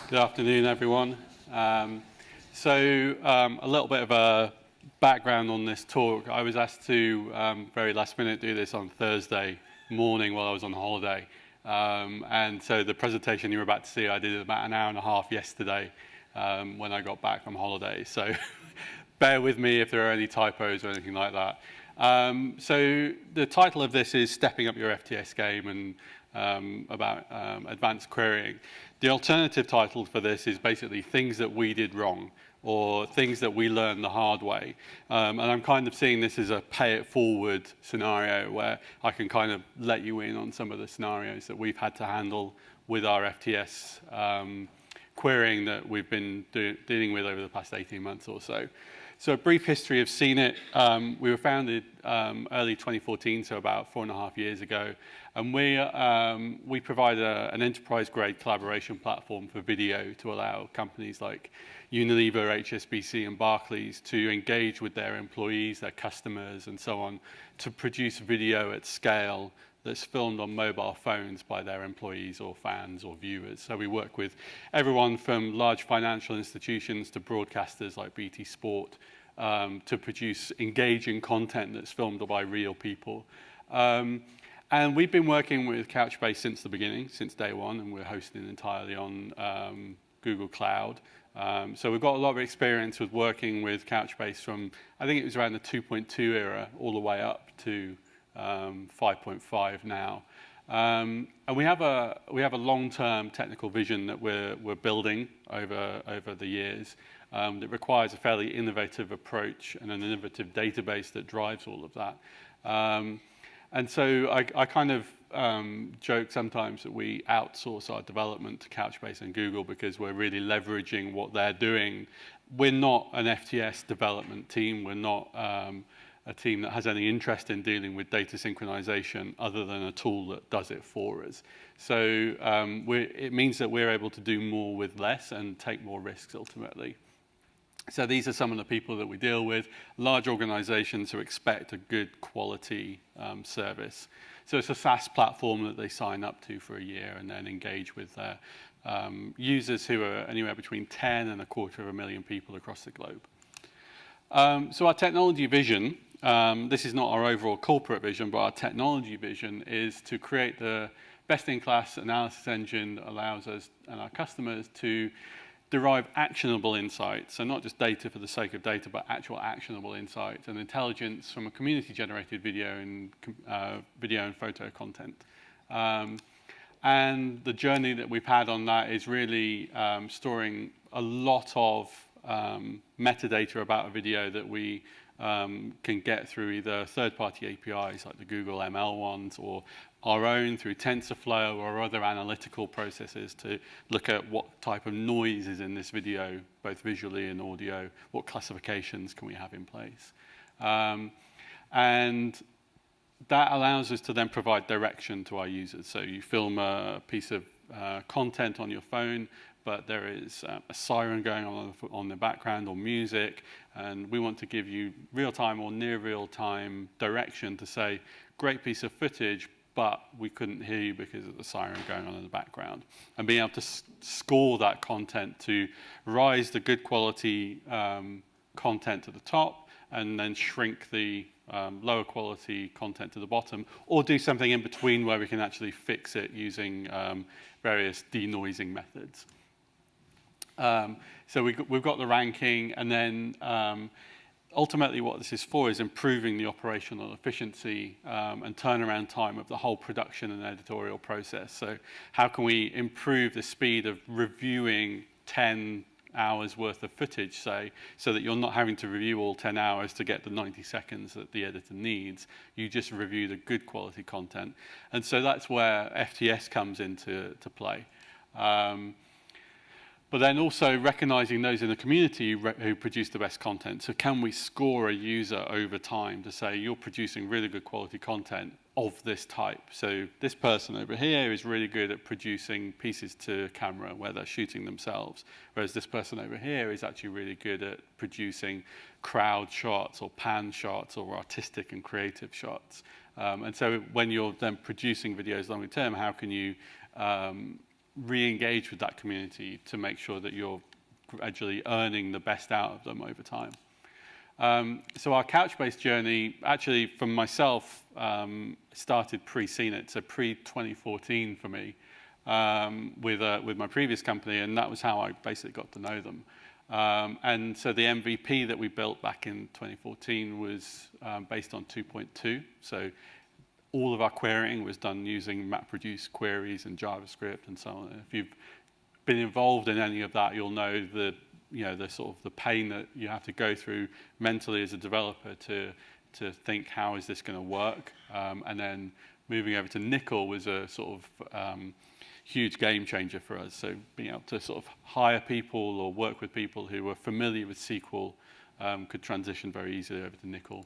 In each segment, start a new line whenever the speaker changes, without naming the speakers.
Good afternoon, everyone. A little bit of a background on this talk. I was asked to, very last minute, do this on Thursday morning while I was on holiday. And so the presentation you're about to see, I did about an hour and a half yesterday when I got back from holiday. So bear with me if there are any typos or anything like that. So the title of this is Stepping Up Your FTS Game and about advanced querying. The alternative title for this is basically things that we did wrong or things that we learned the hard way. And I'm kind of seeing this as a pay it forward scenario where I can kind of let you in on some of the scenarios that we've had to handle with our FTS querying that we've been dealing with over the past 18 months or so. So a brief history of Seenit. We were founded early 2014, so about 4.5 years ago. And we provide an enterprise-grade collaboration platform for video to allow companies like Unilever, HSBC, and Barclays to engage with their employees, their customers, and so on, to produce video at scale that's filmed on mobile phones by their employees or fans or viewers. So we work with everyone from large financial institutions to broadcasters like BT Sport to produce engaging content that's filmed by real people. And we've been working with Couchbase since the beginning, since day one, and we're hosting entirely on Google Cloud. So we've got a lot of experience with working with Couchbase from, I think it was around the 2.2 era, all the way up to 5.5 now. And we have a long-term technical vision that we're building over the years that requires a fairly innovative approach and an innovative database that drives all of that. And so I kind of joke sometimes that we outsource our development to Couchbase and Google because we're really leveraging what they're doing. We're not an FTS development team. We're not a team that has any interest in dealing with data synchronization other than a tool that does it for us. So it means that we're able to do more with less and take more risks ultimately. So these are some of the people that we deal with, large organizations who expect a good quality service. So it's a SaaS platform that they sign up to for a year and then engage with their users who are anywhere between 10 and 250,000 people across the globe. So our technology vision, this is not our overall corporate vision, but our technology vision is to create the best-in-class analysis engine that allows us and our customers to derive actionable insights, so not just data for the sake of data, but actual actionable insights and intelligence from a community-generated video and photo content. And the journey that we've had on that is really storing a lot of metadata about a video that we can get through either third-party APIs like the Google ML ones or our own through TensorFlow or other analytical processes to look at what type of noise is in this video, both visually and audio, what classifications can we have in place. And that allows us to then provide direction to our users. So you film a piece of content on your phone, but there is a siren going on the background or music, and we want to give you real-time or near real-time direction to say, great piece of footage, but we couldn't hear you because of the siren going on in the background. And being able to score that content to rise the good quality content to the top and then shrink the lower quality content to the bottom, or do something in between where we can actually fix it using various denoising methods. So we've got the ranking, and then ultimately what this is for is improving the operational efficiency and turnaround time of the whole production and editorial process. So how can we improve the speed of reviewing 10 hours worth of footage, say, so that you're not having to review all 10 hours to get the 90 seconds that the editor needs. You just review the good quality content. And so that's where FTS comes into play. But then also recognizing those in the community who produce the best content. So can we score a user over time to say, you're producing really good quality content of this type. So this person over here is really good at producing pieces to camera where they're shooting themselves, whereas this person over here is actually really good at producing crowd shots or pan shots or artistic and creative shots. And so when you're then producing videos longer term, how can you re-engage with that community to make sure that you're gradually earning the best out of them over time. So our Couchbase journey, actually, from myself, started pre-Seenit, so pre-2014 for me, with my previous company, and that was how I basically got to know them. And so the MVP that we built back in 2014 was based on 2.2. So all of our querying was done using MapReduce queries and JavaScript and so on. And if you've been involved in any of that, you'll know the sort of the pain that you have to go through mentally as a developer to think, how is this going to work? And then moving over to Nickel was a sort of huge game changer for us. So being able to sort of hire people or work with people who were familiar with SQL could transition very easily over to Nickel.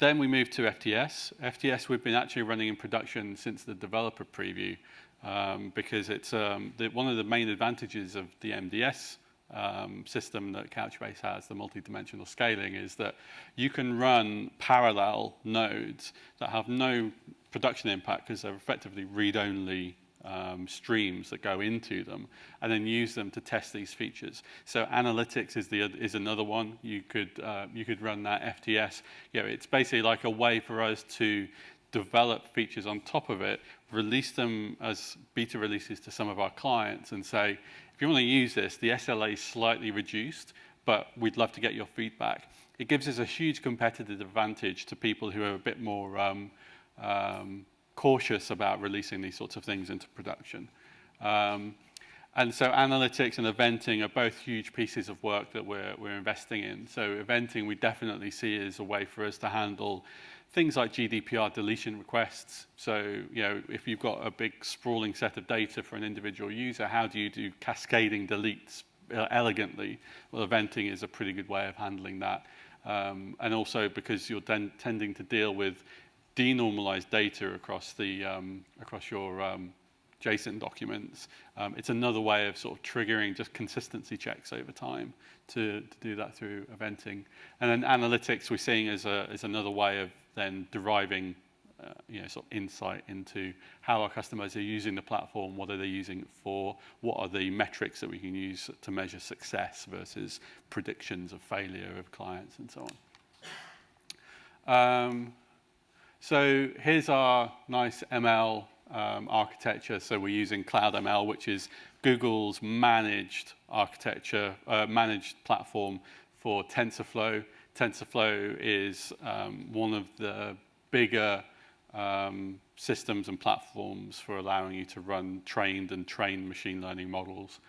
Then we moved to FTS. FTS we've been actually running in production since the developer preview, because it's one of the main advantages of the MDS system that Couchbase has, the multi-dimensional scaling, is that you can run parallel nodes that have no production impact because they're effectively read-only streams that go into them, and then use them to test these features. So analytics is another one. You could run that FTS. It's basically like a way for us to develop features on top of it, release them as beta releases to some of our clients, and say, if you want to use this, the SLA is slightly reduced, but we'd love to get your feedback. It gives us a huge competitive advantage to people who are a bit more cautious about releasing these sorts of things into production. And so analytics and eventing are both huge pieces of work that we're investing in. So eventing we definitely see as a way for us to handle things like GDPR deletion requests. So, if you've got a big sprawling set of data for an individual user, how do you do cascading deletes elegantly? Well, eventing is a pretty good way of handling that. And also because you're then tending to deal with denormalized data across your JSON documents. It's another way of sort of triggering just consistency checks over time to do that through eventing. And then analytics we're seeing as another way of then deriving sort of insight into how our customers are using the platform, what are they using it for, what are the metrics that we can use to measure success versus predictions of failure of clients and so on. So here's our nice ML architecture. So we're using Cloud ML, which is Google's managed architecture, managed platform for TensorFlow. TensorFlow is one of the bigger systems and platforms for allowing you to run trained and trained machine learning models.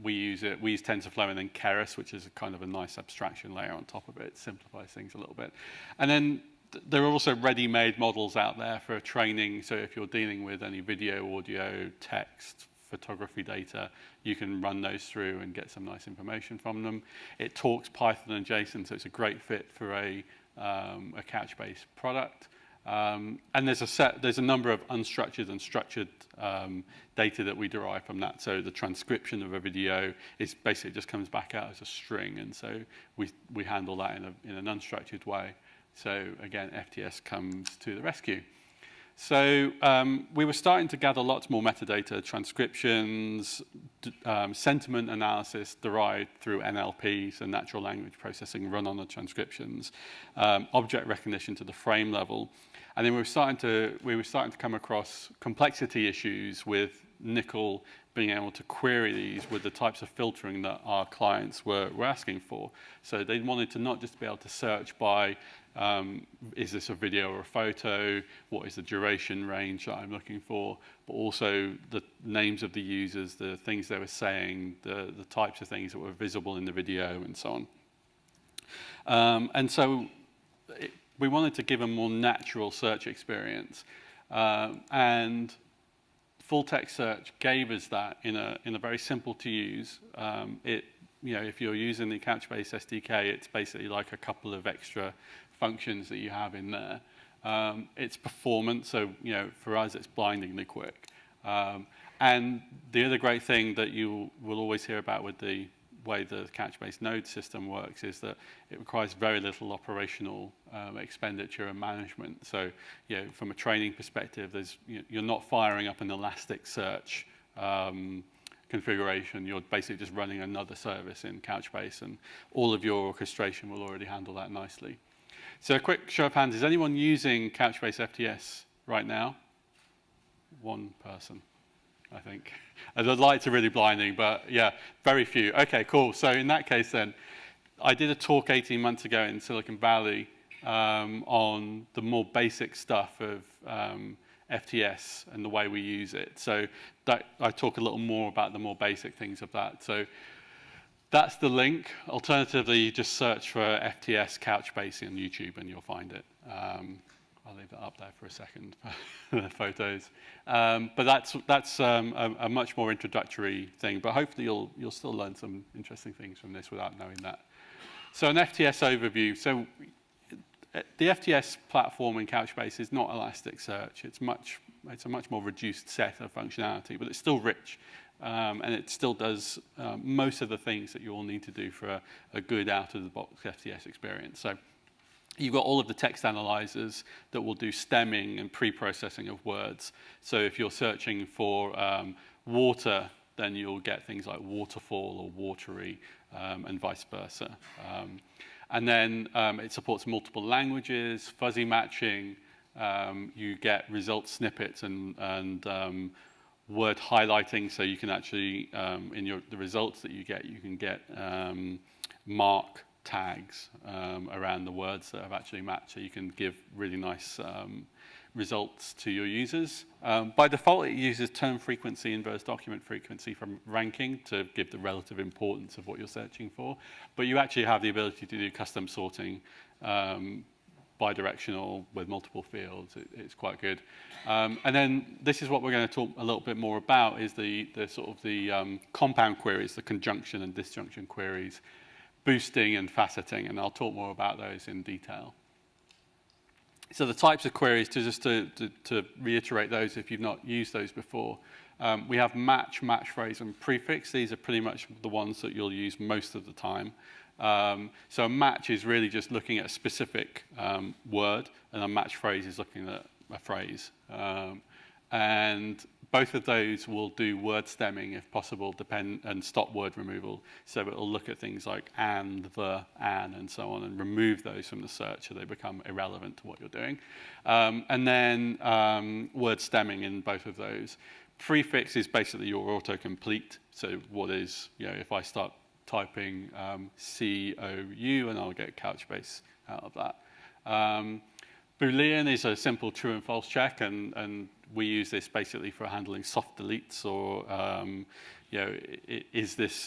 We use TensorFlow and then Keras, which is kind of a nice abstraction layer on top of it. It simplifies things a little bit. And then there are also ready-made models out there for training. So if you're dealing with any video, audio, text, photography data, you can run those through and get some nice information from them. It talks Python and JSON, so it's a great fit for a Couchbase product. And there's a number of unstructured and structured data that we derive from that. So the transcription of a video is basically just comes back out as a string, and so we handle that in an unstructured way. So again, FTS comes to the rescue. So we were starting to gather lots more metadata, transcriptions, sentiment analysis derived through NLP, so natural language processing run on the transcriptions, object recognition to the frame level. And then we were starting to come across complexity issues with Nickel being able to query these with the types of filtering that our clients were asking for. So they wanted to not just be able to search by is this a video or a photo? What is the duration range that I'm looking for? But also the names of the users, the things they were saying, the types of things that were visible in the video, and so on. And so we wanted to give a more natural search experience. And Full-Text Search gave us that in a very simple to use. If you're using the Couchbase SDK, it's basically like a couple of extra functions that you have in there. It's performant, so for us it's blindingly quick. And the other great thing that you will always hear about with the way the Couchbase node system works is that it requires very little operational expenditure and management. So, from a training perspective, you're not firing up an Elasticsearch configuration. You're basically just running another service in Couchbase, and all of your orchestration will already handle that nicely. So a quick show of hands, is anyone using Couchbase FTS right now? One person, I think. And the lights are really blinding, but yeah, very few. Okay, cool. So in that case then, I did a talk 18 months ago in Silicon Valley on the more basic stuff of FTS and the way we use it. So I talk a little more about the more basic things of that. So that's the link. Alternatively, you just search for FTS Couchbase on YouTube and you'll find it. I'll leave that up there for a second for the photos. But that's a much more introductory thing. But hopefully you'll still learn some interesting things from this without knowing that. So an FTS overview. So the FTS platform in Couchbase is not Elasticsearch. It's a much more reduced set of functionality, but it's still rich. And it still does most of the things that you all need to do for a good out-of-the-box FTS experience. So you've got all of the text analyzers that will do stemming and pre-processing of words. So if you're searching for water, then you'll get things like waterfall or watery, and vice versa. And then it supports multiple languages, fuzzy matching. You get result snippets and word highlighting, so you can actually, in the results that you can get mark tags around the words that have actually matched, so you can give really nice results to your users. By default, it uses term frequency inverse document frequency from ranking to give the relative importance of what you're searching for. But you actually have the ability to do custom sorting bidirectional with multiple fields. It's quite good. And then this is what we're going to talk a little bit more about, is the sort of the compound queries, the conjunction and disjunction queries, boosting and faceting, and I'll talk more about those in detail. So the types of queries, to reiterate those if you've not used those before, we have match, match phrase, and prefix. These are pretty much the ones that you'll use most of the time. So a match is really just looking at a specific word, and a match phrase is looking at a phrase. And both of those will do word stemming if possible, and stop word removal. So it'll look at things like and, the, and so on, and remove those from the search so they become irrelevant to what you're doing. And then word stemming in both of those. Prefix is basically your autocomplete. So what is, if I start typing COU, and I'll get Couchbase out of that. Boolean is a simple true and false check, and we use this basically for handling soft deletes, or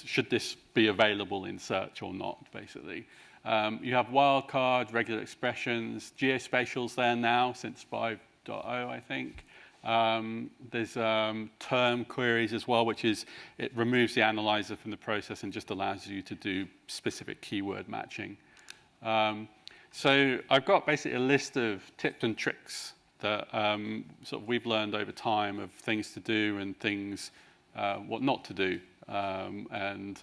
should this be available in search or not, basically. You have wildcard, regular expressions, geospatials there now since 5.0, I think. There's term queries as well, which is it removes the analyzer from the process and just allows you to do specific keyword matching. So I've got basically a list of tips and tricks that sort of we've learned over time of things to do and things what not to do. And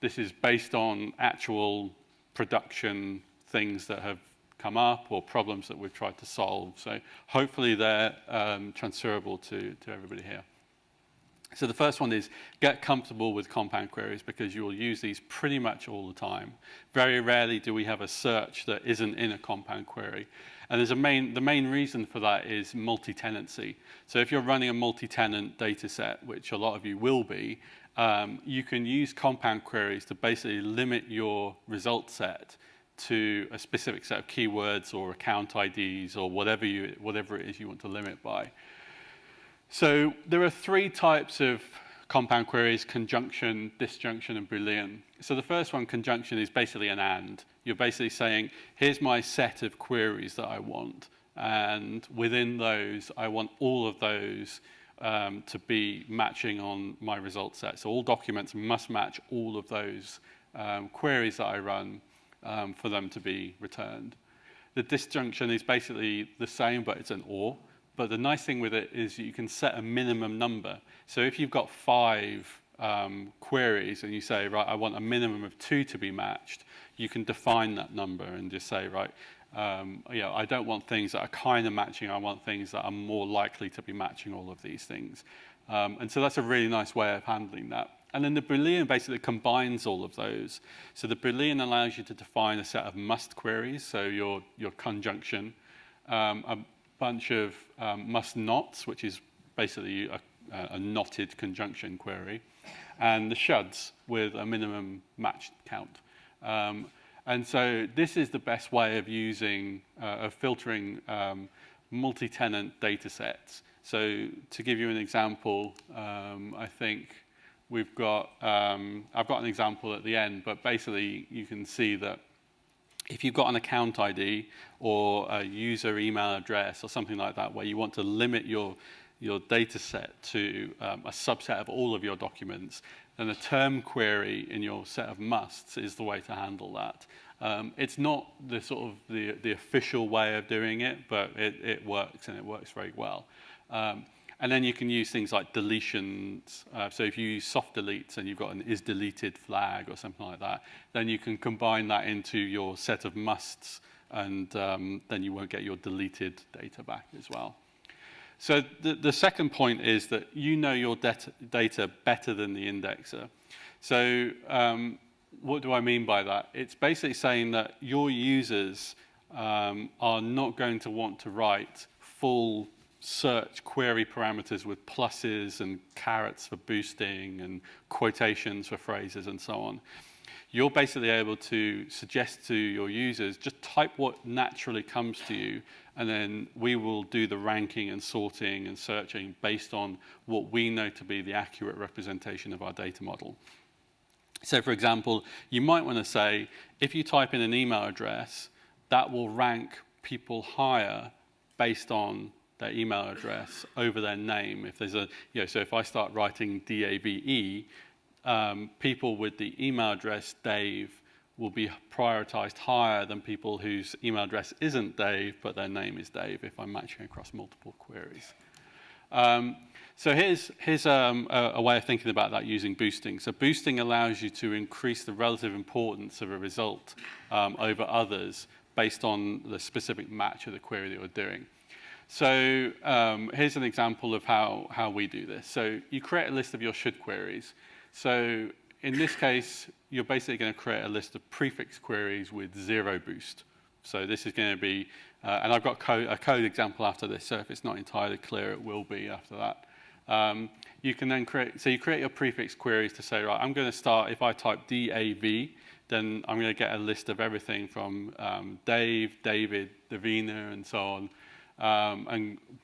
this is based on actual production things that have come up or problems that we've tried to solve. So hopefully they're transferable to everybody here. So the first one is get comfortable with compound queries, because you will use these pretty much all the time. Very rarely do we have a search that isn't in a compound query. And the main reason for that is multi-tenancy. So if you're running a multi-tenant data set, which a lot of you will be, you can use compound queries to basically limit your result set to a specific set of keywords or account IDs or whatever it is you want to limit by. So there are three types of compound queries: conjunction, disjunction, and Boolean. So the first one, conjunction, is basically an and. You're basically saying, here's my set of queries that I want, and within those, I want all of those to be matching on my result set. So all documents must match all of those queries that I run for them to be returned. The disjunction is basically the same, but it's an or. But the nice thing with it is you can set a minimum number. So if you've got 5 queries and you say, right, I want a minimum of 2 to be matched, you can define that number and just say, right, I don't want things that are kind of matching, I want things that are more likely to be matching all of these things. And so that's a really nice way of handling that. And then the Boolean basically combines all of those. So the Boolean allows you to define a set of must queries, so your conjunction, a bunch of must nots, which is basically a knotted conjunction query, and the shoulds with a minimum match count. And so this is the best way of using, of filtering multi-tenant data sets. So to give you an example, I think we've got, I've got an example at the end, but basically you can see that if you've got an account ID or a user email address or something like that where you want to limit your data set to a subset of all of your documents, then a term query in your set of musts is the way to handle that. It's not the sort of the official way of doing it, but it works, and it works very well. And then you can use things like deletions. So if you use soft deletes and you've got an is deleted flag or something like that, then you can combine that into your set of musts, and then you won't get your deleted data back as well. So the second point is that you know your data better than the indexer. So what do I mean by that? It's basically saying that your users are not going to want to write full search query parameters with pluses and carets for boosting and quotations for phrases and so on. You're basically able to suggest to your users, just type what naturally comes to you, and then we will do the ranking and sorting and searching based on what we know to be the accurate representation of our data model. So for example, you might want to say, if you type in an email address, that will rank people higher based on their email address over their name. If there's a, so if I start writing DAVE, people with the email address Dave will be prioritized higher than people whose email address isn't Dave, but their name is Dave, if I'm matching across multiple queries. So here's a way of thinking about that using boosting. So boosting allows you to increase the relative importance of a result over others based on the specific match of the query that you're doing. So here's an example of how we do this. So you create a list of your should queries. So in this case, you're basically going to create a list of prefix queries with 0 boost. So this is going to be, and I've got a code example after this, so if it's not entirely clear, it will be after that. You can then create your prefix queries to say, right, I'm going to start, if I type DAV, then I'm going to get a list of everything from Dave, David, Davina, and so on.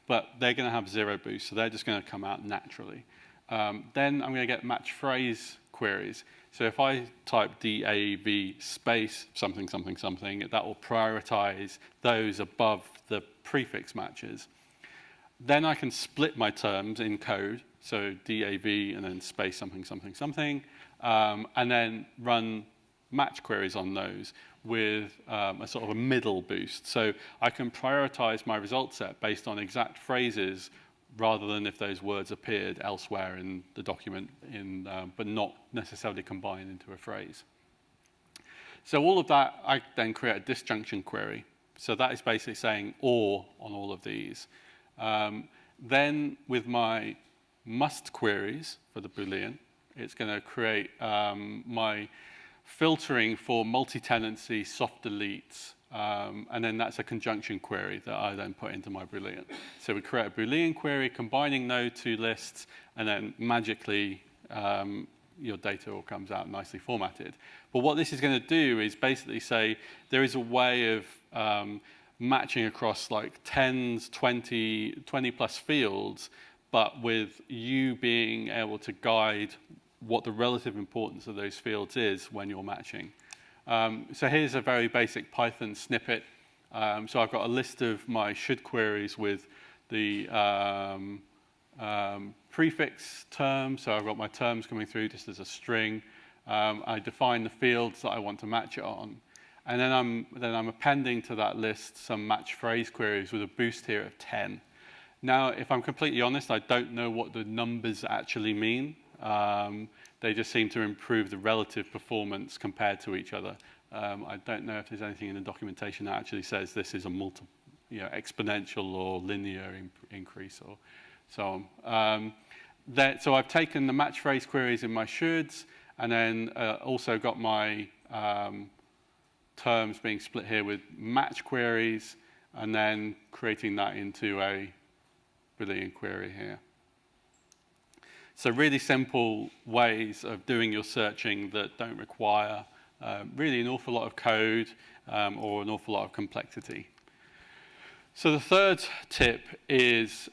But they're going to have 0 boost, so they're just going to come out naturally. Then I'm going to get match phrase queries. So if I type DAV space something, something, something, that will prioritize those above the prefix matches. Then I can split my terms in code, so DAV and then space something, something, something, and then run match queries on those with a sort of a middle boost. So I can prioritize my result set based on exact phrases rather than if those words appeared elsewhere in the document, but not necessarily combined into a phrase. So all of that, I then create a disjunction query. So that is basically saying or on all of these. Then with my must queries for the Boolean, it's going to create my filtering for multi-tenancy, soft deletes, and then that's a conjunction query that I then put into my Boolean. So we create a Boolean query combining those two lists, and then magically your data all comes out nicely formatted. But what this is going to do is basically say there is a way of matching across like 10s, 20 plus fields, but with you being able to guide what the relative importance of those fields is when you're matching. So here's a very basic Python snippet. So I've got a list of my should queries with the prefix term. So I've got my terms coming through just as a string. I define the fields that I want to match it on. And then I'm appending to that list some match phrase queries with a boost here of 10. Now, if I'm completely honest, I don't know what the numbers actually mean. They just seem to improve the relative performance compared to each other. I don't know if there's anything in the documentation that actually says this is a exponential or linear increase or so on. So I've taken the match phrase queries in my shoulds, and then also got my terms being split here with match queries, and then creating that into a Boolean query here. So really simple ways of doing your searching that don't require really an awful lot of code or an awful lot of complexity. So the third tip is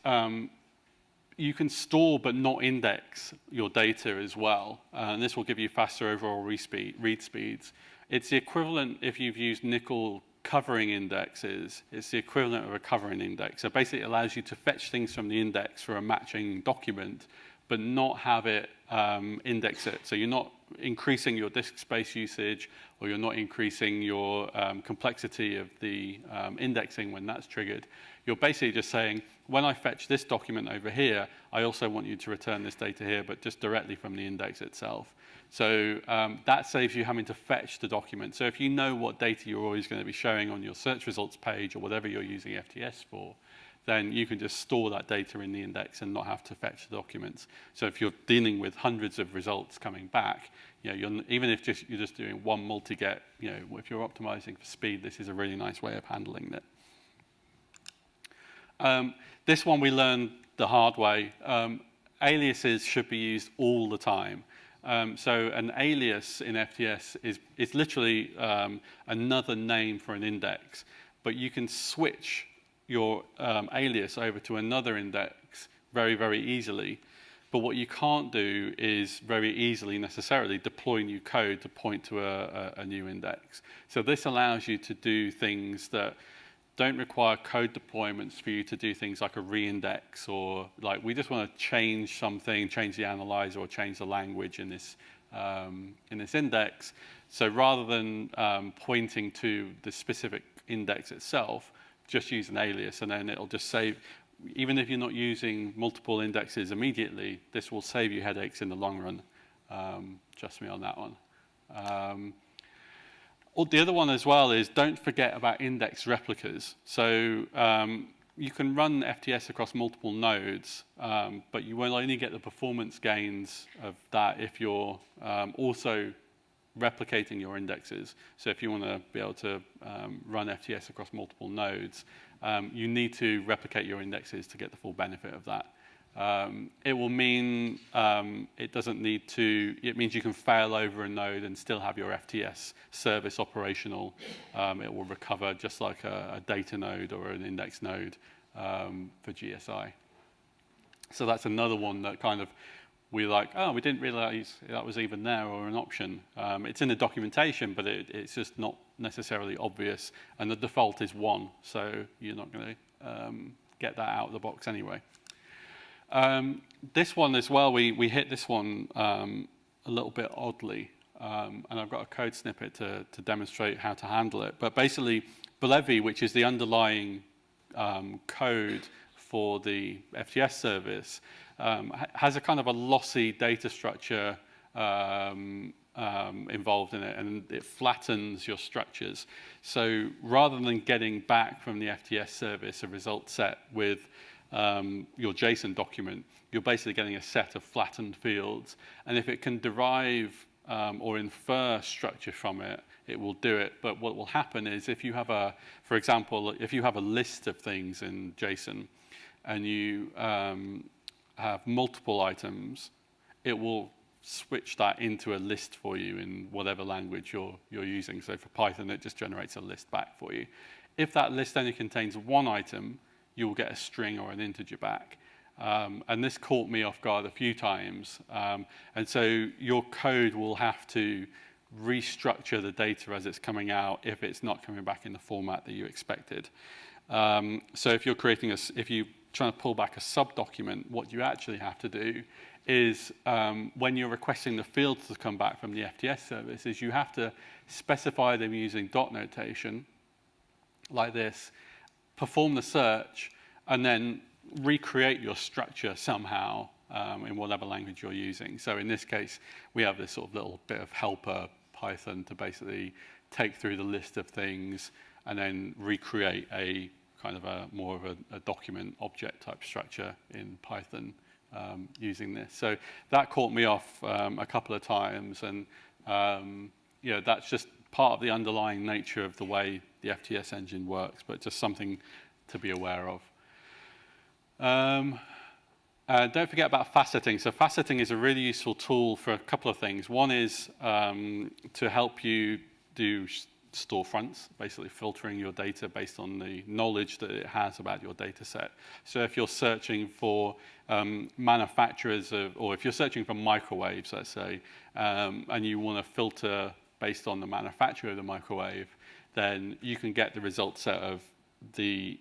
you can store but not index your data as well. And this will give you faster overall read speeds. It's the equivalent, if you've used nickel covering indexes, it's the equivalent of a covering index. So basically it allows you to fetch things from the index for a matching document, but not have it index it. So you're not increasing your disk space usage, or you're not increasing your complexity of the indexing when that's triggered. You're basically just saying, when I fetch this document over here, I also want you to return this data here, but just directly from the index itself. So that saves you having to fetch the document. So if you know what data you're always going to be showing on your search results page or whatever you're using FTS for, then you can just store that data in the index and not have to fetch the documents. So if you're dealing with hundreds of results coming back, even if you're just doing one multi-get, if you're optimizing for speed, this is a really nice way of handling it. This one we learned the hard way. Aliases should be used all the time. So an alias in FTS is literally another name for an index, but you can switch your alias over to another index very, very easily. But what you can't do is very easily necessarily deploy new code to point to a new index. So this allows you to do things that don't require code deployments for you to do things like a reindex, or like we just want to change something, change the analyzer or change the language in this index. So rather than pointing to the specific index itself, just use an alias, and then it'll just save. Even if you're not using multiple indexes immediately, this will save you headaches in the long run. Trust me on that one. The other one as well is don't forget about index replicas. So you can run FTS across multiple nodes, but you will only get the performance gains of that if you're also replicating your indexes. So if you want to be able to run FTS across multiple nodes, you need to replicate your indexes to get the full benefit of that. It will mean it means you can fail over a node and still have your FTS service operational. It will recover just like a data node or an index node for GSI. So that's another one that kind of we didn't realize that was even there or an option. It's in the documentation, but it's just not necessarily obvious. And the default is 1, so you're not going to get that out of the box anyway. This one as well, we hit this one a little bit oddly. And I've got a code snippet to demonstrate how to handle it. But basically, Belevi, which is the underlying code for the FTS service, has a kind of a lossy data structure involved in it, and it flattens your structures. So rather than getting back from the FTS service a result set with your JSON document, you're basically getting a set of flattened fields. And if it can derive or infer structure from it, it will do it. But what will happen is if you have for example, if you have a list of things in JSON and you have multiple items, it will switch that into a list for you in whatever language you're using. So for Python, it just generates a list back for you. If that list only contains one item, you will get a string or an integer back. And this caught me off guard a few times. And so your code will have to restructure the data as it's coming out if it's not coming back in the format that you expected. So if you're trying to pull back a sub-document, what you actually have to do is when you're requesting the fields to come back from the FTS service, is you have to specify them using dot notation like this, perform the search, and then recreate your structure somehow in whatever language you're using. So in this case, we have this sort of little bit of helper Python to basically take through the list of things and then recreate a kind of more of a document object type structure in Python using this. So that caught me off a couple of times, and that's just part of the underlying nature of the way the FTS engine works, but just something to be aware of. Don't forget about faceting. So faceting is a really useful tool for a couple of things. One is to help you do storefronts, basically filtering your data based on the knowledge that it has about your data set. So if you're searching for manufacturers or if you're searching for microwaves, let's say, and you want to filter based on the manufacturer of the microwave, then you can get the result set of the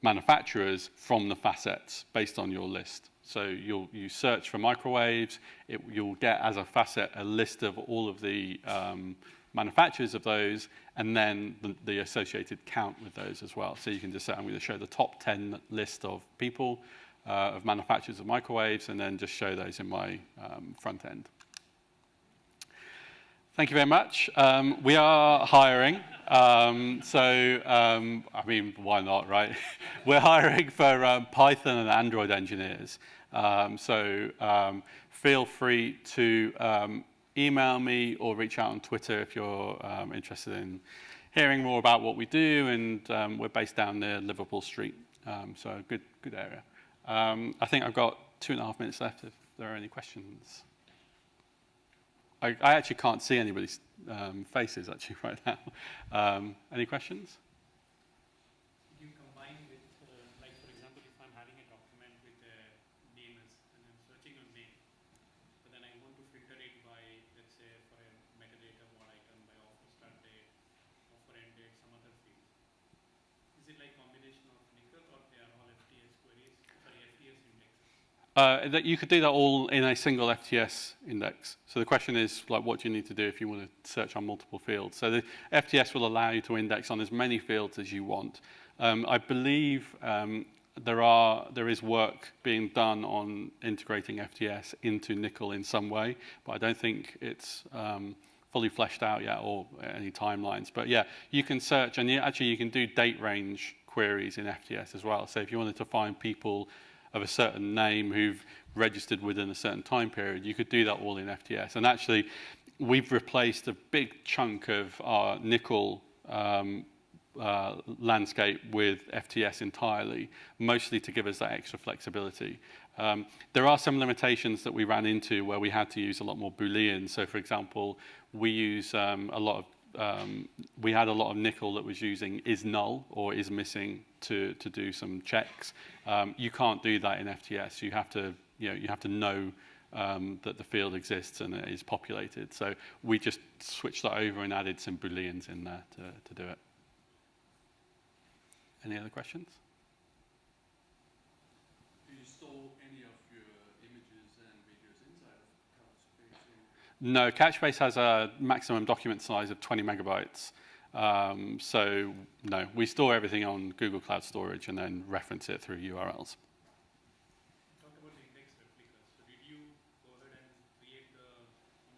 manufacturers from the facets based on your list. So you search for microwaves, you'll get as a facet a list of all of the manufacturers of those, and then the associated count with those as well. So you can just say, I'm going to show the top 10 list of people, of manufacturers of microwaves, and then just show those in my front end. Thank you very much. We are hiring. I mean, why not, right? We're hiring for Python and Android engineers. Feel free to email me or reach out on Twitter if you're interested in hearing more about what we do. And we're based down near Liverpool Street, so good area. I think I've got 2.5 minutes left if there are any questions. I actually can't see anybody's faces actually right now. Any questions?
You combine with, like for example, if I'm having a document with a name and I'm searching on name, but then I want to filter it by, let's say, for a metadata what item by offer start date, offer end date, some other field. Is it like combination of Nickel or they are all FTS queries? Sorry, FTS indexes?
That you could do that all in a single FTS index. So the question is, like, what do you need to do if you want to search on multiple fields? So the FTS will allow you to index on as many fields as you want. I believe there is work being done on integrating FTS into Nickel in some way, but I don't think it's fully fleshed out yet or any timelines. But yeah, you can search, and you can do date range queries in FTS as well. So if you wanted to find people of a certain name who've registered within a certain time period, you could do that all in FTS. And actually, we've replaced a big chunk of our Nickel landscape with FTS entirely, mostly to give us that extra flexibility. There are some limitations that we ran into where we had to use a lot more Boolean. So for example, we use we had a lot of Nickel that was using is null or is missing to do some checks. You can't do that in FTS. You have to know that the field exists and it is populated. So we just switched that over and added some Booleans in there to do it. Any other questions?
Do you store any of your images and videos inside of Couchbase?
No, Couchbase has a maximum document size of 20 megabytes. So no, we store everything on Google Cloud Storage and then reference it through URLs.
You talked about the index replicas. So did you go ahead and create the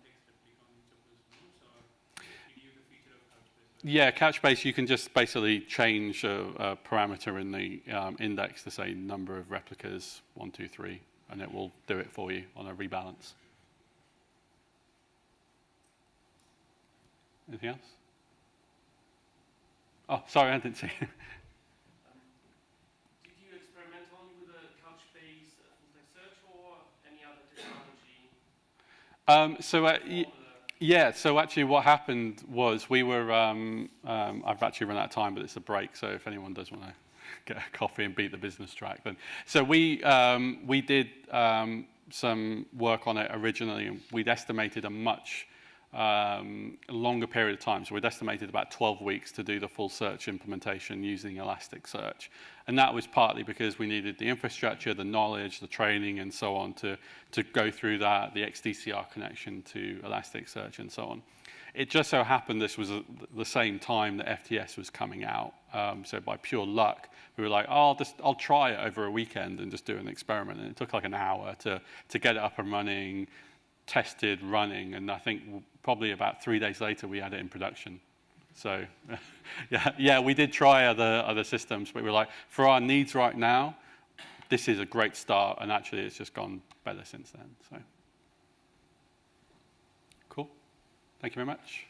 index replica on each of those nodes, or did you use the feature of Couchbase?
Yeah, Couchbase, you can just basically change a parameter in the index to say number of replicas, 1, 2, 3, and it will do it for you on a rebalance. Anything else? Oh, sorry, I didn't see.
Did you experiment only with the Couchbase Full-Text Search or any other technology?
Yeah, so actually what happened was we were, I've actually run out of time, but it's a break, so if anyone does want to get a coffee and beat the business track, then. So we did some work on it originally, and we'd estimated a much a longer period of time. So we'd estimated about 12 weeks to do the full search implementation using Elasticsearch. And that was partly because we needed the infrastructure, the knowledge, the training, and so on to go through that, the XDCR connection to Elasticsearch and so on. It just so happened this was the same time that FTS was coming out. So by pure luck, we were like, oh, I'll try it over a weekend and just do an experiment. And it took like an hour to get it up and running, tested, running, and I think probably about 3 days later we had it in production. So yeah, we did try other systems, but we were like, for our needs right now, this is a great start, and actually it's just gone better since then. So cool. Thank you very much.